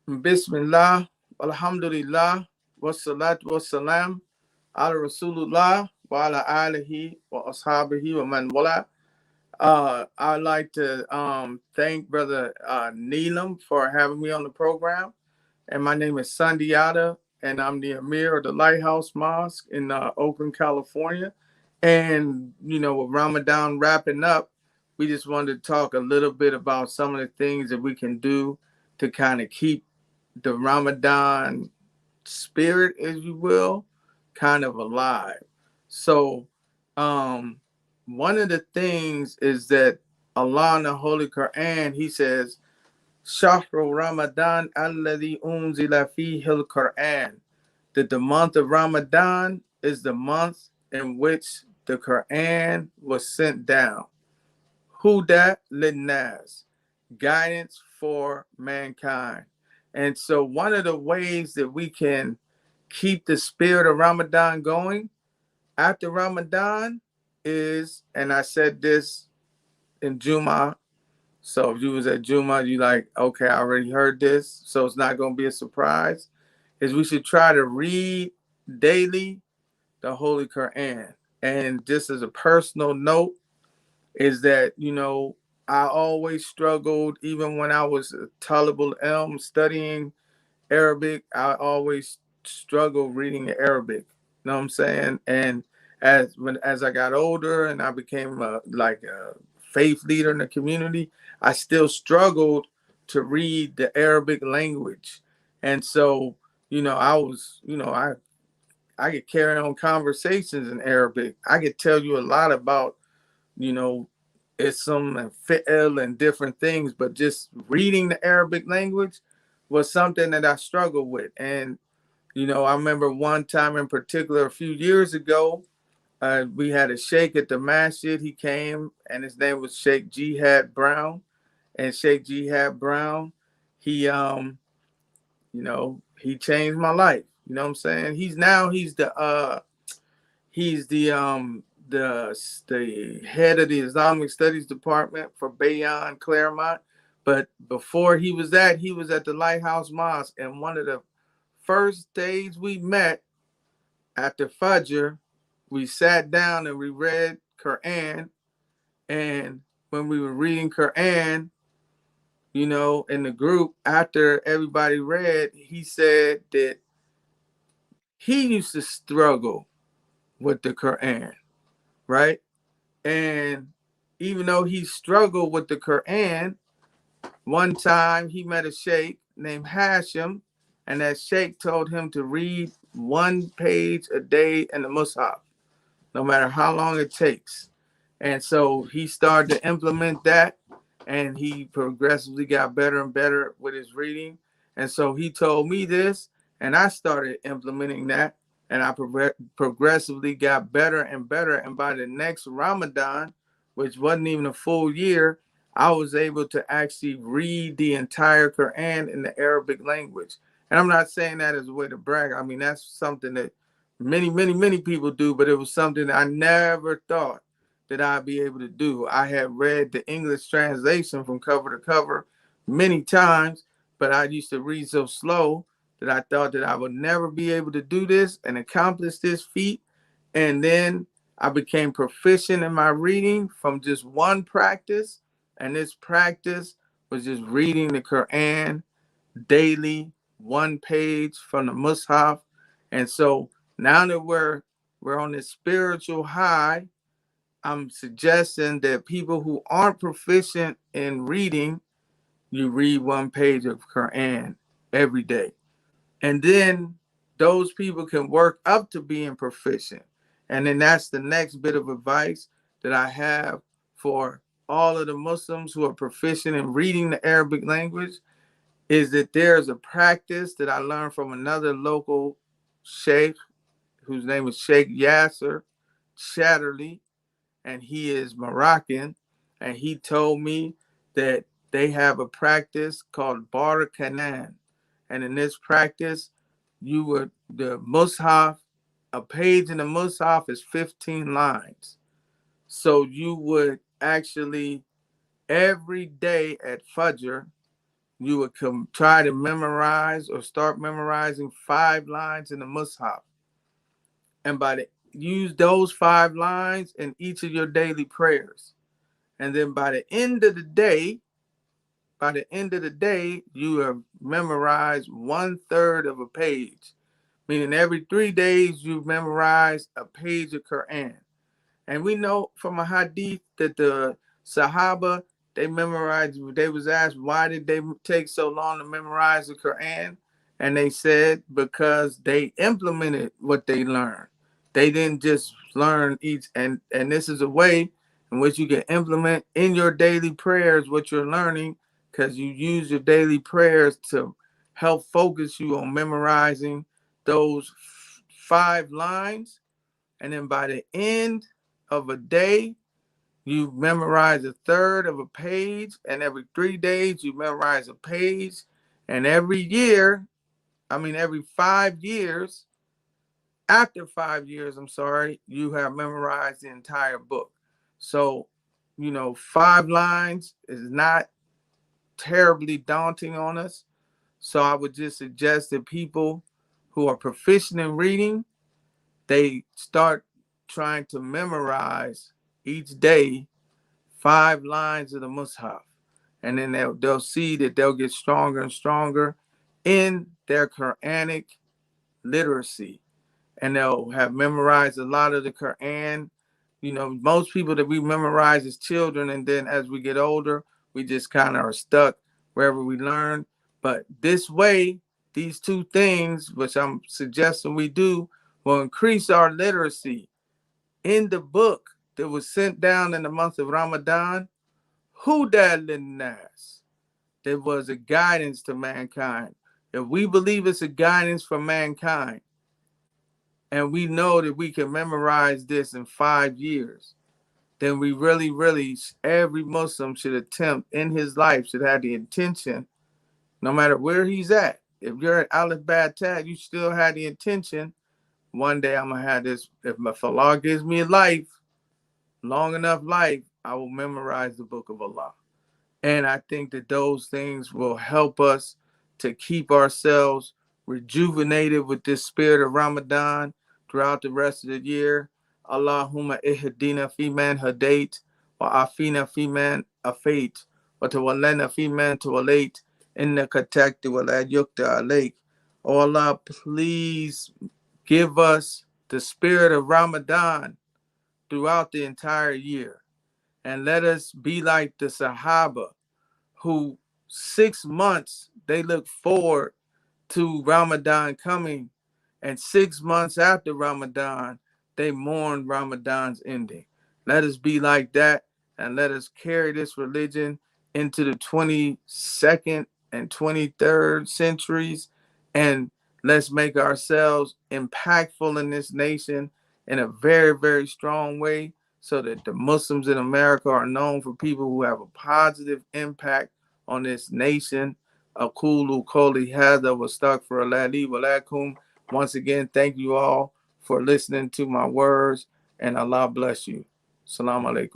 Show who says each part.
Speaker 1: Bismillah, Alhamdulillah, wassalat wassalam, ala Rasulullah, wa ala alihi wa ashabihi wa man wala. I'd like to thank Brother Neelam for having me on the program. And my name is Sundiata, and I'm the Amir of the Lighthouse Mosque in Oakland, California. And, with Ramadan wrapping up, we just wanted to talk a little bit about some of the things that we can do to kind of keep the Ramadan spirit, as you will, kind of alive. So, um, one of the things is that Allah in the Holy Quran, He says, Shahru Ramadan alladhi unzila fihi al-Quran. That the month of Ramadan is the month in which the Quran was sent down. Huda linnas, guidance for mankind. And so one of the ways that we can keep the spirit of Ramadan going after Ramadan is, and I said this in Juma, so if you was at Juma, you like, okay, I already heard this, so it's not going to be a surprise, is we should try to read daily the Holy Quran. And just as a personal note, is that, I always struggled, even when I was a Talib al-Ilm studying Arabic, I always struggled reading Arabic. You know what I'm saying? And as I got older and I became like a faith leader in the community, I still struggled to read the Arabic language. And so, I was, I could carry on conversations in Arabic. I could tell you a lot about, you know, ism and fi'l and different things, but just reading the Arabic language was something that I struggled with. And, I remember one time in particular, a few years ago, we had a sheikh at the masjid. He came and his name was Sheikh Jihad Brown. And Sheikh Jihad Brown, he, he changed my life. You know what I'm saying? He's the head of the Islamic Studies Department for Bayon Claremont. But before he was at the Lighthouse Mosque. And one of the first days we met after Fajr, we sat down and we read Quran. And when we were reading Quran, in the group, after everybody read, he said that he used to struggle with the Quran, right? And even though he struggled with the Quran, one time he met a sheikh named Hashim, and that sheikh told him to read one page a day in the Mus'haf, no matter how long it takes. And so he started to implement that, and he progressively got better and better with his reading. And so he told me this, and I started implementing that, and I progressively got better and better. And by the next Ramadan, which wasn't even a full year, I was able to actually read the entire Quran in the Arabic language. And I'm not saying that as a way to brag. I mean, that's something that many, many, many people do, but it was something I never thought that I'd be able to do. I had read the English translation from cover to cover many times, but I used to read so slow that I thought that I would never be able to do this and accomplish this feat. And then I became proficient in my reading from just one practice. And this practice was just reading the Quran daily, one page from the Mus'haf. And so now that we're on this spiritual high, I'm suggesting that people who aren't proficient in reading, you read one page of Quran every day. And then those people can work up to being proficient. And then that's the next bit of advice that I have for all of the Muslims who are proficient in reading the Arabic language, is that there's a practice that I learned from another local sheikh whose name is Sheikh Yasser Chatterley, and he is Moroccan. And he told me that they have a practice called Barakanan. And in this practice, the Mus'haf, a page in the Mus'haf is 15 lines. So you would actually every day at Fajr, you would try to memorize or start memorizing 5 lines in the Mus'haf. And use those 5 lines in each of your daily prayers. And then by the end of the day, you have memorized 1/3 of a page, meaning every 3 days you've memorized a page of Quran. And we know from a hadith that the Sahaba, they was asked, why did they take so long to memorize the Quran? And they said, because they implemented what they learned. They didn't just learn and this is a way in which you can implement in your daily prayers what you're learning, because you use your daily prayers to help focus you on memorizing those 5 lines. And then by the end of a day, you memorize 1/3 of a page, and every 3 days you memorize a page, and every 5 years, after 5 years, you have memorized the entire book. So, 5 lines is not terribly daunting on us. So I would just suggest that people who are proficient in reading, they start trying to memorize each day 5 lines of the Mus'haf. And then they'll see that they'll get stronger and stronger in their Quranic literacy. And they'll have memorized a lot of the Quran. Most people that we memorize as children, and then as we get older, we just kind of are stuck wherever we learn. But this way, these 2 things, which I'm suggesting we do, will increase our literacy. In the book that was sent down in the month of Ramadan, Huda Linnas, there was a guidance to mankind. If we believe it's a guidance for mankind, and we know that we can memorize this in 5 years, then we really, really, every Muslim should attempt in his life, should have the intention, no matter where he's at. If you're at Aleph Bad Tag, you still have the intention, one day I'm going to have this. If Allah gives me a long enough life, I will memorize the book of Allah. And I think that those things will help us to keep ourselves rejuvenated with this spirit of Ramadan throughout the rest of the year. Allahumma ihdina fi man hadait, wa afina fi man afait, wa tawallana fi man tawallait, innaka takti wa la yukta alayk. Oh Allah, please give us the spirit of Ramadan throughout the entire year. And let us be like the Sahaba, who 6 months they look forward to Ramadan coming, and 6 months after Ramadan, they mourn Ramadan's ending. Let us be like that, and let us carry this religion into the 22nd and 23rd centuries, and let's make ourselves impactful in this nation in a very, very strong way, so that the Muslims in America are known for people who have a positive impact on this nation. Aqulu Koli Hada was stuck for Aladi Walakum. Once again, thank you all for listening to my words, and Allah bless you. Salam alaikum.